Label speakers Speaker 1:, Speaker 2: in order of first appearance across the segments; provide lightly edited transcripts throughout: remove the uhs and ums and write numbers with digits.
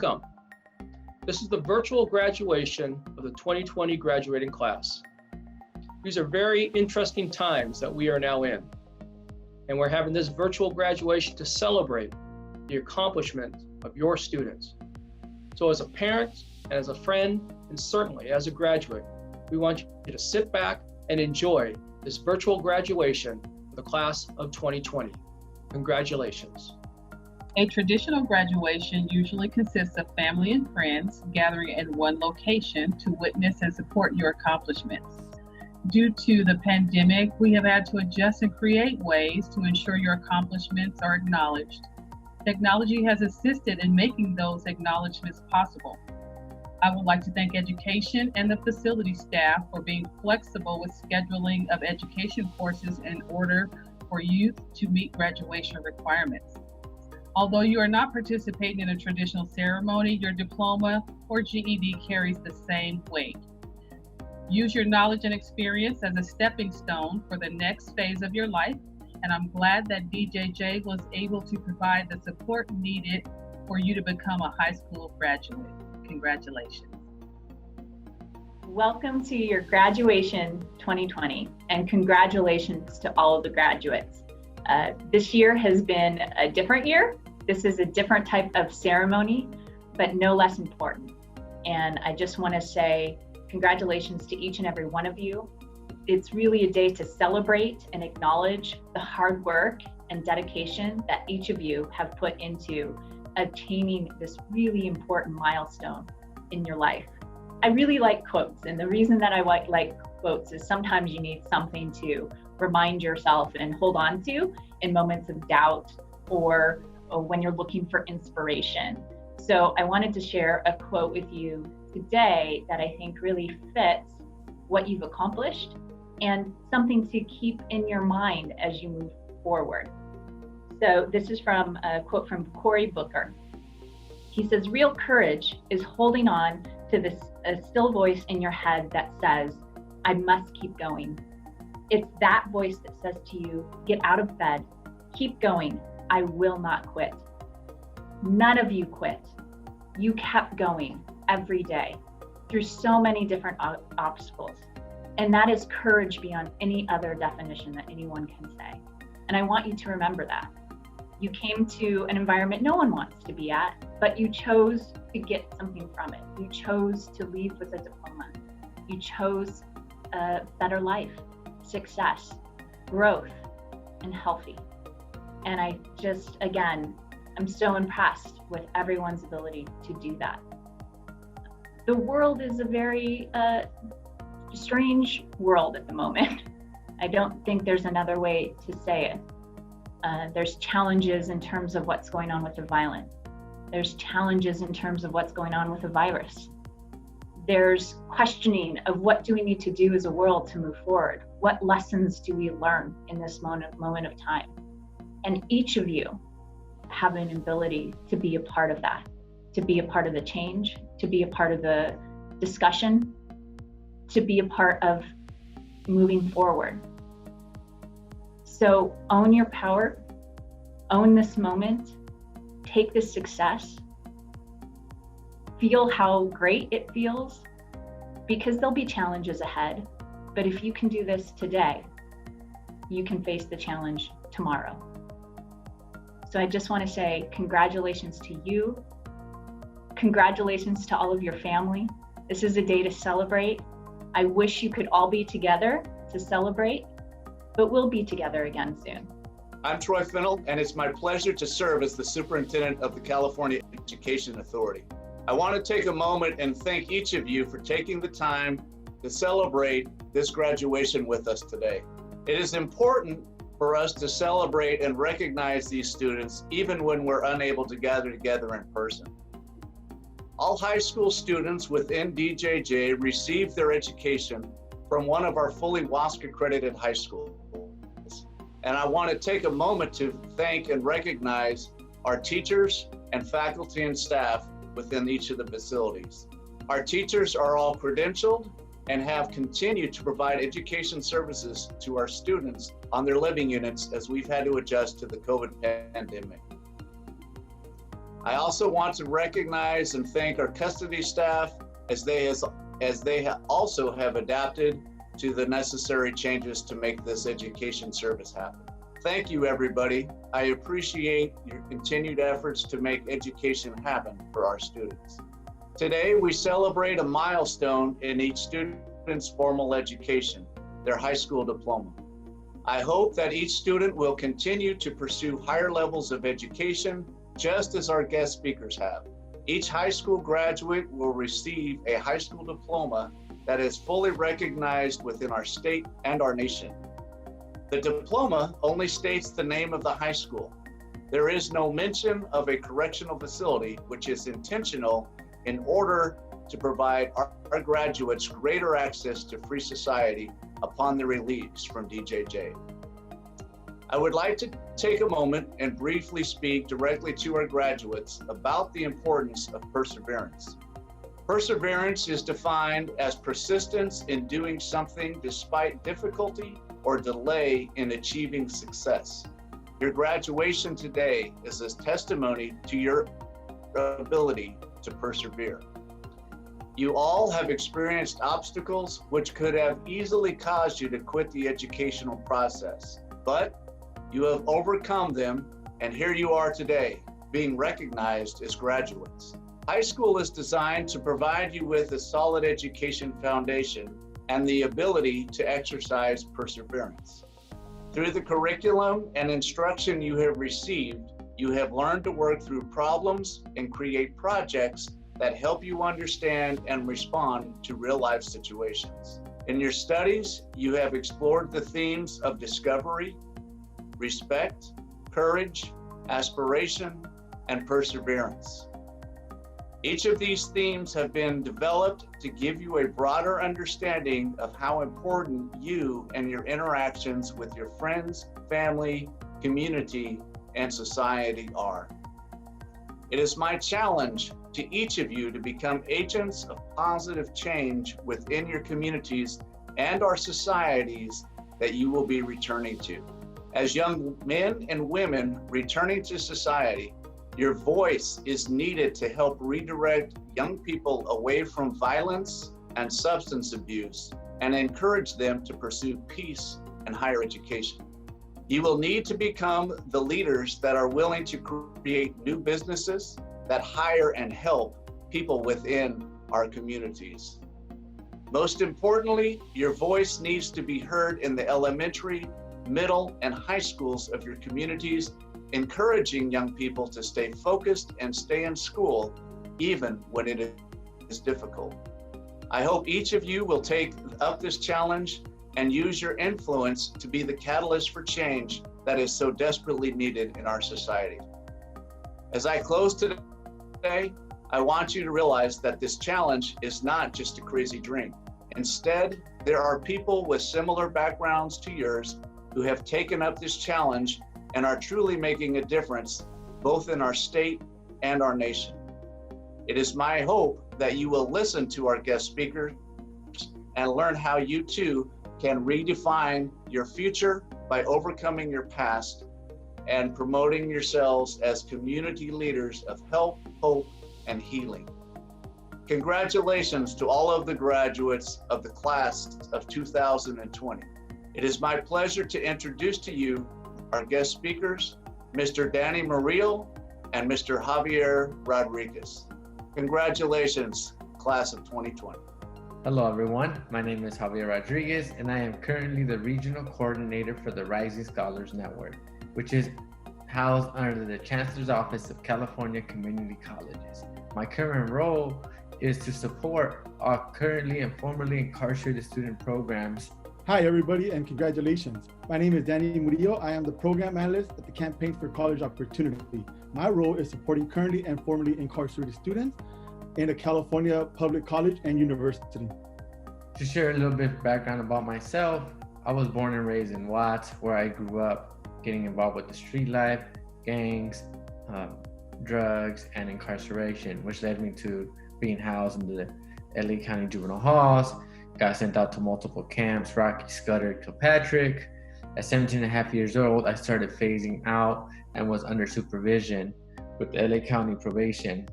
Speaker 1: Welcome. This is the virtual graduation of the 2020 graduating class. These are very interesting times that we are now in, and we're having this virtual graduation to celebrate the accomplishment of your students. So as a parent and as a friend, and certainly as a graduate, we want you to sit back and enjoy this virtual graduation for the class of 2020. Congratulations.
Speaker 2: A traditional graduation usually consists of family and friends gathering in one location to witness and support your accomplishments. Due to the pandemic, we have had to adjust and create ways to ensure your accomplishments are acknowledged. Technology has assisted in making those acknowledgments possible. I would like to thank education and the facility staff for being flexible with scheduling of education courses in order for youth to meet graduation requirements. Although you are not participating in a traditional ceremony, your diploma or GED carries the same weight. Use your knowledge and experience as a stepping stone for the next phase of your life, and I'm glad that DJJ was able to provide the support needed for you to become a high school graduate. Congratulations.
Speaker 3: Welcome to your graduation 2020, and congratulations to all of the graduates. This year has been a different year. This is a different type of ceremony, but no less important. And I just want to say congratulations to each and every one of you. It's really a day to celebrate and acknowledge the hard work and dedication that each of you have put into attaining this really important milestone in your life. I really like quotes, and the reason that I like quotes is sometimes you need something to remind yourself and hold on to in moments of doubt or when you're looking for inspiration. So I wanted to share a quote with you today that I think really fits what you've accomplished and something to keep in your mind as you move forward. So this is from a quote from Cory Booker. He says, "Real courage is holding on to this still voice in your head that says, I must keep going. It's that voice that says to you, get out of bed, keep going, I will not quit." None of you quit. You kept going every day through so many different obstacles. And that is courage beyond any other definition that anyone can say. And I want you to remember that. You came to an environment no one wants to be at, but you chose to get something from it. You chose to leave with a diploma. You chose a better life, success, growth, and healthy. And I just, again, I'm so impressed with everyone's ability to do that. The world is a very strange world at the moment. I don't think there's another way to say it. There's challenges in terms of what's going on with the violence. There's challenges in terms of what's going on with the virus. There's questioning of what do we need to do as a world to move forward? What lessons do we learn in this moment of time? And each of you have an ability to be a part of that, to be a part of the change, to be a part of the discussion, to be a part of moving forward. So own your power, own this moment, take this success, feel how great it feels, because there'll be challenges ahead. But if you can do this today, you can face the challenge tomorrow. So I just want to say congratulations to you. Congratulations to all of your family. This is a day to celebrate. I wish you could all be together to celebrate, but we'll be together again soon.
Speaker 4: I'm Troy Finnell, and it's my pleasure to serve as the Superintendent of the California Education Authority. I want to take a moment and thank each of you for taking the time to celebrate this graduation with us today. It is important for us to celebrate and recognize these students even when we're unable to gather together in person. All high school students within DJJ receive their education from one of our fully WASC accredited high schools. And I want to take a moment to thank and recognize our teachers and faculty and staff within each of the facilities. Our teachers are all credentialed and have continued to provide education services to our students on their living units as we've had to adjust to the COVID pandemic. I also want to recognize and thank our custody staff as they also have adapted to the necessary changes to make this education service happen. Thank you, everybody. I appreciate your continued efforts to make education happen for our students. Today, we celebrate a milestone in each student's formal education, their high school diploma. I hope that each student will continue to pursue higher levels of education, just as our guest speakers have. Each high school graduate will receive a high school diploma that is fully recognized within our state and our nation. The diploma only states the name of the high school. There is no mention of a correctional facility, which is intentional in order to provide our graduates greater access to free society upon their release from DJJ. I would like to take a moment and briefly speak directly to our graduates about the importance of perseverance. Perseverance is defined as persistence in doing something despite difficulty or delay in achieving success. Your graduation today is a testimony to your ability to persevere. You all have experienced obstacles which could have easily caused you to quit the educational process, but you have overcome them, and here you are today, being recognized as graduates. High school is designed to provide you with a solid education foundation and the ability to exercise perseverance. Through the curriculum and instruction you have received, you have learned to work through problems and create projects that help you understand and respond to real-life situations. In your studies, you have explored the themes of discovery, respect, courage, aspiration, and perseverance. Each of these themes have been developed to give you a broader understanding of how important you and your interactions with your friends, family, community, and society are. It is my challenge to each of you to become agents of positive change within your communities and our societies that you will be returning to. As young men and women returning to society, your voice is needed to help redirect young people away from violence and substance abuse and encourage them to pursue peace and higher education. You will need to become the leaders that are willing to create new businesses that hire and help people within our communities. Most importantly, your voice needs to be heard in the elementary, middle, and high schools of your communities, encouraging young people to stay focused and stay in school even when it is difficult. I hope each of you will take up this challenge and use your influence to be the catalyst for change that is so desperately needed in our society. As I close today, I want you to realize that this challenge is not just a crazy dream. Instead, there are people with similar backgrounds to yours who have taken up this challenge and are truly making a difference both in our state and our nation. It is my hope that you will listen to our guest speakers and learn how you too can redefine your future by overcoming your past and promoting yourselves as community leaders of help, hope, and healing. Congratulations to all of the graduates of the class of 2020. It is my pleasure to introduce to you our guest speakers, Mr. Danny Murillo and Mr. Javier Rodriguez. Congratulations, class of 2020.
Speaker 5: Hello everyone, my name is Javier Rodriguez and I am currently the Regional Coordinator for the Rising Scholars Network, which is housed under the Chancellor's Office of California Community Colleges. My current role is to support our currently and formerly incarcerated student programs.
Speaker 6: Hi everybody and congratulations. My name is Danny Murillo. I am the Program Analyst at the Campaign for College Opportunity. My role is supporting currently and formerly incarcerated students in a California public college and university.
Speaker 5: To share a little bit of background about myself, I was born and raised in Watts, where I grew up getting involved with the street life, gangs, drugs, and incarceration, which led me to being housed in the LA County Juvenile Halls, got sent out to multiple camps, Rocky, Scudder, Kilpatrick. At 17 and a half years old, I started phasing out and was under supervision with the LA County probation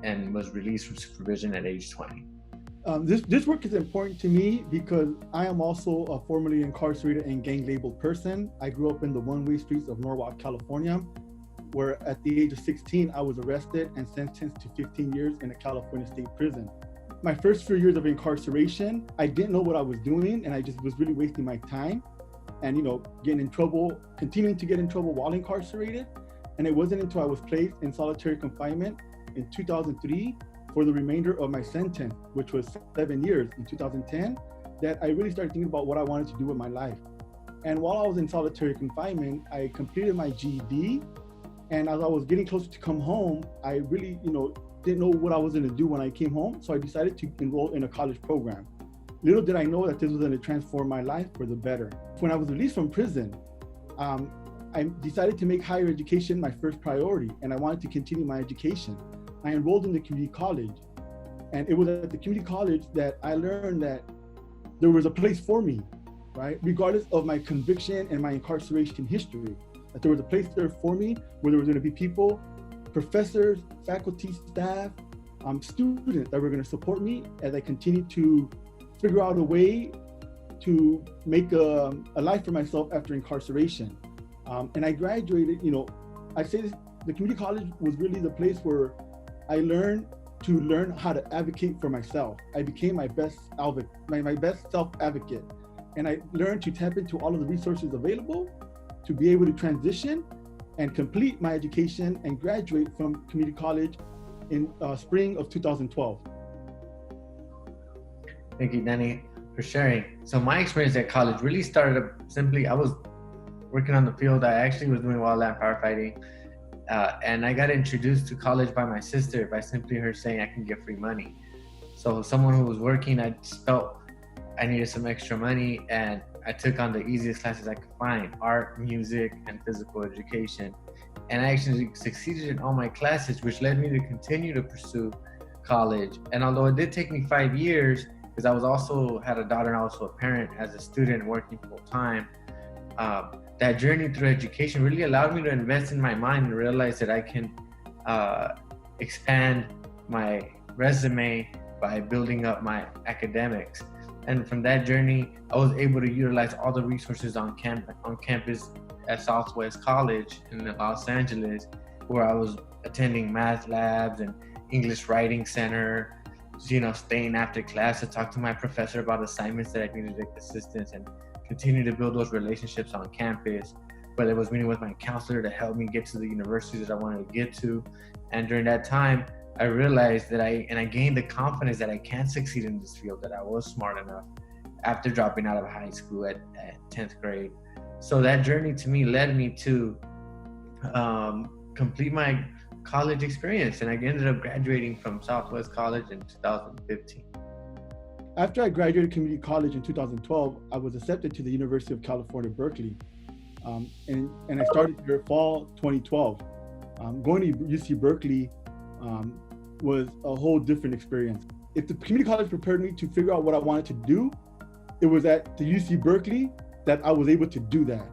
Speaker 5: and was released from supervision at age 20.
Speaker 6: This work is important to me because I am also a formerly incarcerated and gang-labeled person. I grew up in the one-way streets of Norwalk, California, where at the age of 16, I was arrested and sentenced to 15 years in a California state prison. My first few years of incarceration, I didn't know what I was doing, and I just was really wasting my time and, getting in trouble, continuing to get in trouble while incarcerated. And it wasn't until I was placed in solitary confinement in 2003 for the remainder of my sentence, which was 7 years in 2010, that I really started thinking about what I wanted to do with my life. And while I was in solitary confinement, I completed my GED. And as I was getting closer to come home, I really, didn't know what I was going to do when I came home. So I decided to enroll in a college program. Little did I know that this was going to transform my life for the better. When I was released from prison, I decided to make higher education my first priority, and I wanted to continue my education. I enrolled in the community college, and it was at the community college that I learned that there was a place for me, right? Regardless of my conviction and my incarceration history, that there was a place there for me where there was going to be people, professors, faculty, staff, students that were going to support me as I continued to figure out a way to make a life for myself after incarceration. And I graduated, I say this, the community college was really the place where I learned how to advocate for myself. I became my best my best self-advocate. And I learned to tap into all of the resources available to be able to transition and complete my education and graduate from community college in spring of 2012.
Speaker 5: Thank you, Danny, for sharing. So my experience at college really started up simply, I was working on the field. I actually was doing wildland firefighting. And I got introduced to college by my sister by simply her saying I can get free money. So someone who was working, I just felt I needed some extra money, and I took on the easiest classes I could find: art, music, and physical education. And I actually succeeded in all my classes, which led me to continue to pursue college. And although it did take me 5 years, because I was also had a daughter and also a parent as a student working full time, that journey through education really allowed me to invest in my mind and realize that I can expand my resume by building up my academics. And from that journey, I was able to utilize all the resources on campus at Southwest College in Los Angeles, where I was attending math labs and English writing center, staying after class to talk to my professor about assignments that I needed assistance, and continue to build those relationships on campus. Whether it was meeting with my counselor to help me get to the university that I wanted to get to. And during that time, I realized that I gained the confidence that I can succeed in this field, that I was smart enough after dropping out of high school at 10th grade. So that journey to me led me to complete my college experience, and I ended up graduating from Southwest College in 2015.
Speaker 6: After I graduated community college in 2012, I was accepted to the University of California, Berkeley. And I started here fall 2012. Going to UC Berkeley was a whole different experience. If the community college prepared me to figure out what I wanted to do, it was at the UC Berkeley that I was able to do that.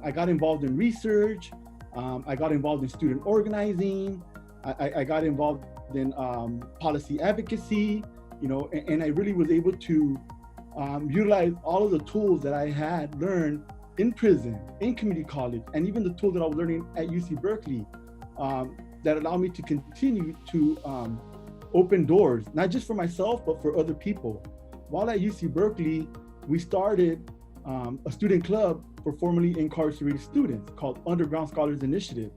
Speaker 6: I got involved in research. I got involved in student organizing. I got involved in policy advocacy, and I really was able to utilize all of the tools that I had learned in prison, in community college, and even the tools that I was learning at UC Berkeley that allowed me to continue to open doors, not just for myself, but for other people. While at UC Berkeley, we started a student club for formerly incarcerated students called Underground Scholars Initiative.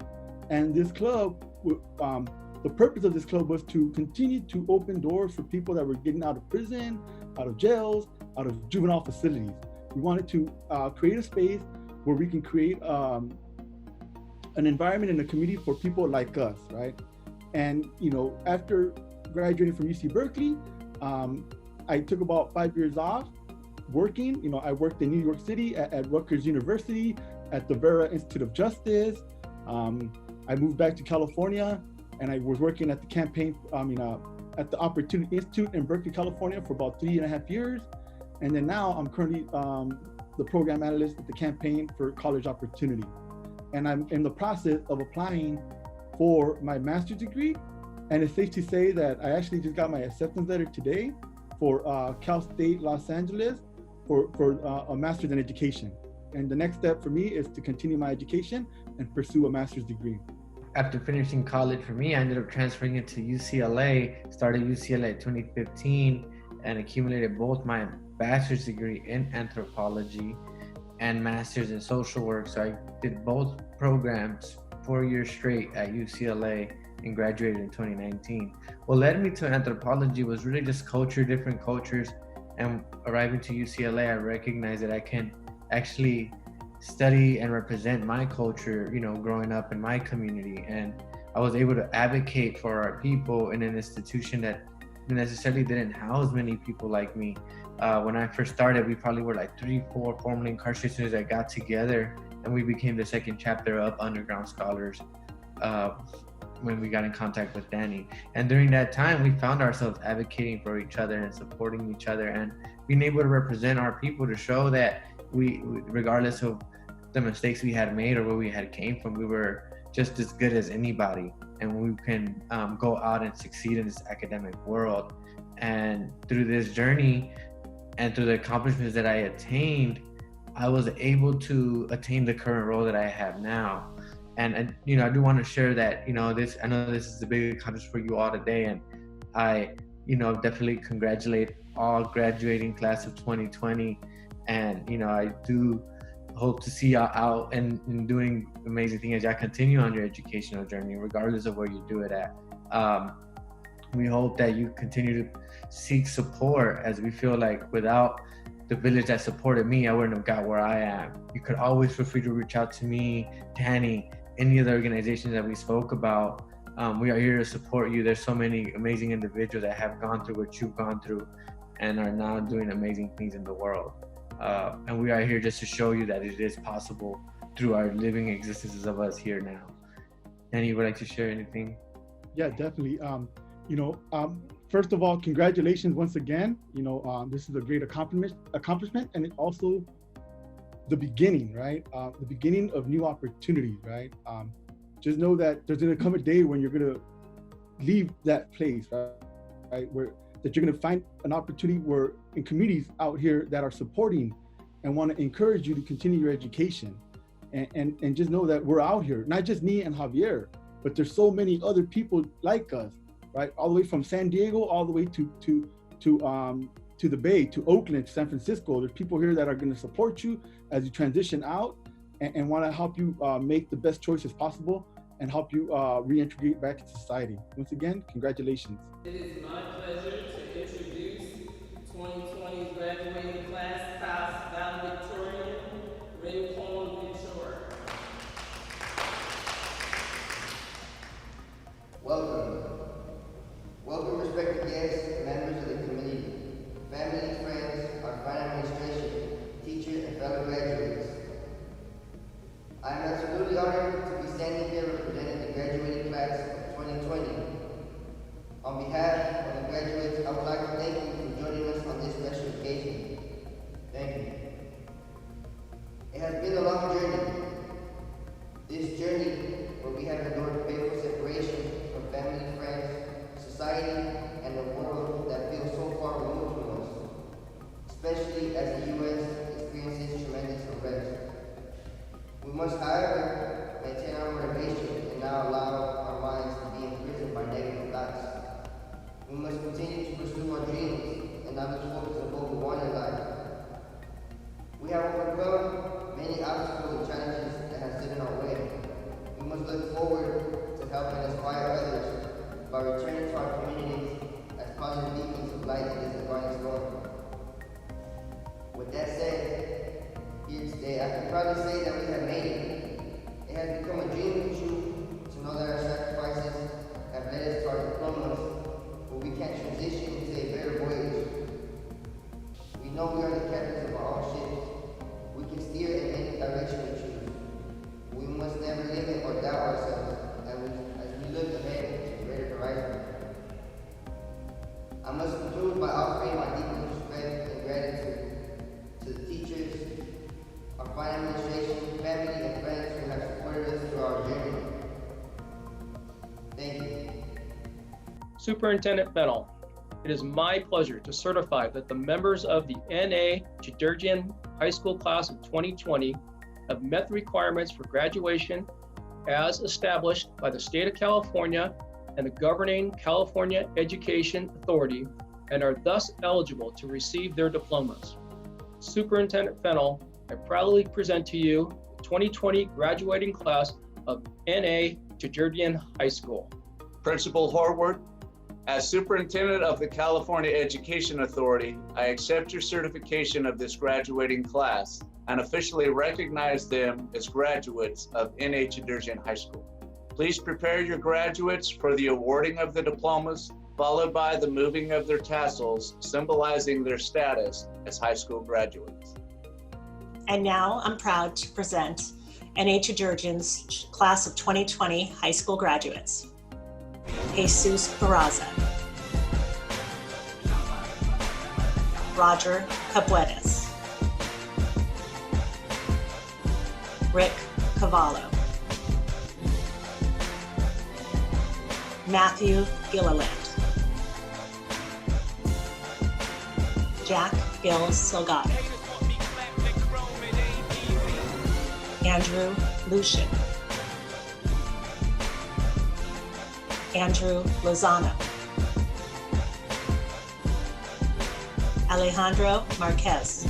Speaker 6: And this club, the purpose of this club was to continue to open doors for people that were getting out of prison, out of jails, out of juvenile facilities. We wanted to create a space where we can create an environment in the community for people like us, right? And after graduating from UC Berkeley, I took about 5 years off working. I worked in New York City at Rutgers University, at the Vera Institute of Justice. I moved back to California, and I was working at the at the Opportunity Institute in Berkeley, California for about 3.5 years. And then now I'm currently the program analyst at the Campaign for College Opportunity. And I'm in the process of applying for my master's degree. And it's safe to say that I actually just got my acceptance letter today for Cal State Los Angeles for a master's in education. And the next step for me is to continue my education and pursue a master's degree.
Speaker 5: After finishing college for me, I ended up transferring into UCLA, started UCLA in 2015, and accumulated both my bachelor's degree in anthropology and master's in social work. So I did both programs 4 years straight at UCLA and graduated in 2019. What led me to anthropology was really just different cultures. And arriving to UCLA, I recognized that I can actually study and represent my culture, growing up in my community. And I was able to advocate for our people in an institution that necessarily didn't house many people like me. When I first started, we probably were like 3-4 formerly incarcerated students that got together, and we became the second chapter of Underground Scholars when we got in contact with Danny. And during that time, we found ourselves advocating for each other and supporting each other and being able to represent our people, to show that we, regardless of the mistakes we had made or where we had came from, we were just as good as anybody, and we can go out and succeed in this academic world. And through this journey and through the accomplishments that I attained, I was able to attain the current role that I have now. And I do want to share that, I know this is a big accomplishment for you all today, and I definitely congratulate all graduating class of 2020. And I do hope to see y'all out and doing amazing things as y'all continue on your educational journey, regardless of where you do it at. We hope that you continue to seek support, as we feel like without the village that supported me, I wouldn't have got where I am. You could always feel free to reach out to me, Danny, any of the organizations that we spoke about. We are here to support you. There's so many amazing individuals that have gone through what you've gone through and are now doing amazing things in the world. And we are here just to show you that it is possible through our living existences of us here now. Danny, would like to share anything?
Speaker 6: Yeah, definitely. First of all, congratulations once again. This is a great accomplishment, and it's also the beginning, right? The beginning of new opportunities, right? Just know that there's going to come a day when you're going to leave that place, right? That you're going to find an opportunity where in communities out here that are supporting and want to encourage you to continue your education. And just know that we're out here, not just me and Javier, but there's so many other people like us, right? All the way from San Diego, all the way to the Bay, to Oakland, to San Francisco. There's people here that are going to support you as you transition out and want to help you make the best choices possible and help you reintegrate back into society. Once again, congratulations.
Speaker 7: It is my pleasure to introduce 2020's graduating class, past valedictorian, Fraymo Ventura.
Speaker 8: Welcome, respected guests, members of the committee, family, friends, our fine administration, teachers, and fellow graduates. I am absolutely honored to be standing here representing the graduating class of 2020. On behalf of the graduates, I would like to thank you for joining us on this special occasion. Thank you. It has been a long journey. This journey where we have endured painful separation from family, friends, society, and a world that feels so far removed from us, especially as the U.S. experiences tremendous unrest. We must, however, maintain our motivation and not allow our minds to be imprisoned by negative thoughts. We must continue to pursue our dreams and not lose focus on what we want in life. We have overcome many obstacles and challenges that have stood in our way. We must look forward to helping inspire others by returning to our communities as positive beacons of light in this dividing storm. With that said, here today, I can proudly say that we have made it. It has become a dream come true to know that our sacrifices have led us to our diplomas, where we can transition into a better voyage. We know we are the captains of our own ships. We can steer in any direction we choose. We must never limit or doubt ourselves as we look ahead to greater horizons. I must conclude by offering my deepest respect and gratitude to the teachers, our fine administration, family, and friends who have supported us through our journey.
Speaker 1: Superintendent Fennell, it is my pleasure to certify that the members of the N.A. Chaderjian High School class of 2020 have met the requirements for graduation as established by the state of California and the governing California Education Authority, and are thus eligible to receive their diplomas. Superintendent Fennell, I proudly present to you the 2020 graduating class of N.A. Chaderjian High School.
Speaker 4: Principal Horwood, as Superintendent of the California Education Authority, I accept your certification of this graduating class and officially recognize them as graduates of N.A. Chaderjian High School. Please prepare your graduates for the awarding of the diplomas, followed by the moving of their tassels, symbolizing their status as high school graduates.
Speaker 9: And now I'm proud to present N.A. Chaderjian's class of 2020 high school graduates. Jesus Barraza, Roger Cabuetes, Rick Cavallo, Matthew Gilliland, Jack Gil Salgado, Andrew Lucian, Andrew Lozano, Alejandro Marquez,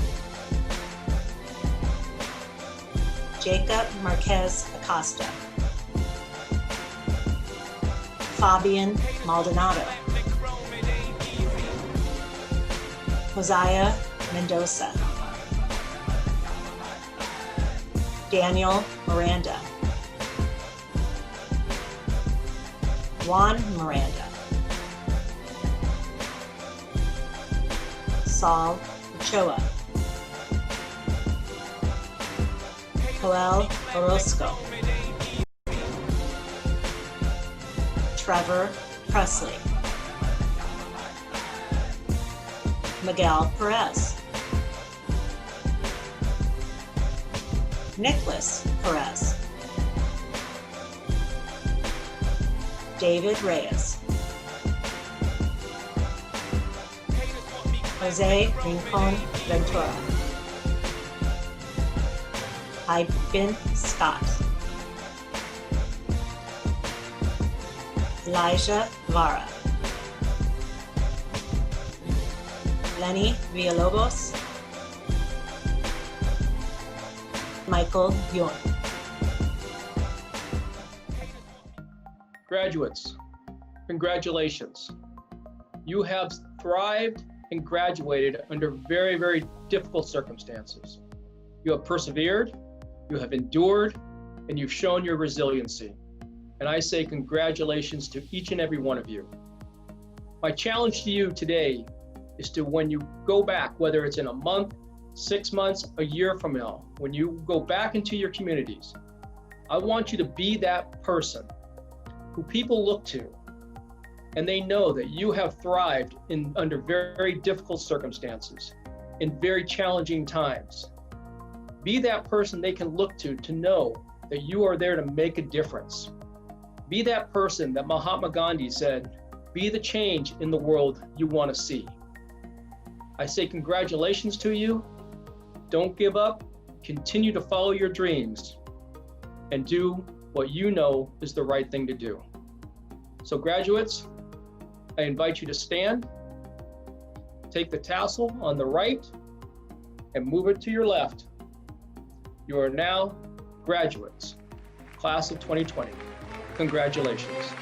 Speaker 9: Jacob Marquez Acosta, Fabian Maldonado, Josiah Mendoza, Daniel Miranda, Juan Miranda, Saul Ochoa, Joel Orozco, Trevor Presley, Miguel Perez, Nicholas Perez, David Reyes, Jose Rincon Ventura, Ivan Scott, Elijah Vara, Lenny Villalobos, Michael Yun.
Speaker 1: Graduates, congratulations. You have thrived and graduated under very, very difficult circumstances. You have persevered, you have endured, and you've shown your resiliency. And I say congratulations to each and every one of you. My challenge to you today is to, when you go back, whether it's in a month, 6 months, a year from now, when you go back into your communities, I want you to be that person who people look to, and they know that you have thrived under very difficult circumstances, in very challenging times. Be that person they can look to know that you are there to make a difference. Be that person that Mahatma Gandhi said, be the change in the world you want to see. I say congratulations to you. Don't give up. Continue to follow your dreams and do what you know is the right thing to do. So graduates, I invite you to stand, take the tassel on the right and move it to your left. You are now graduates, class of 2020. Congratulations.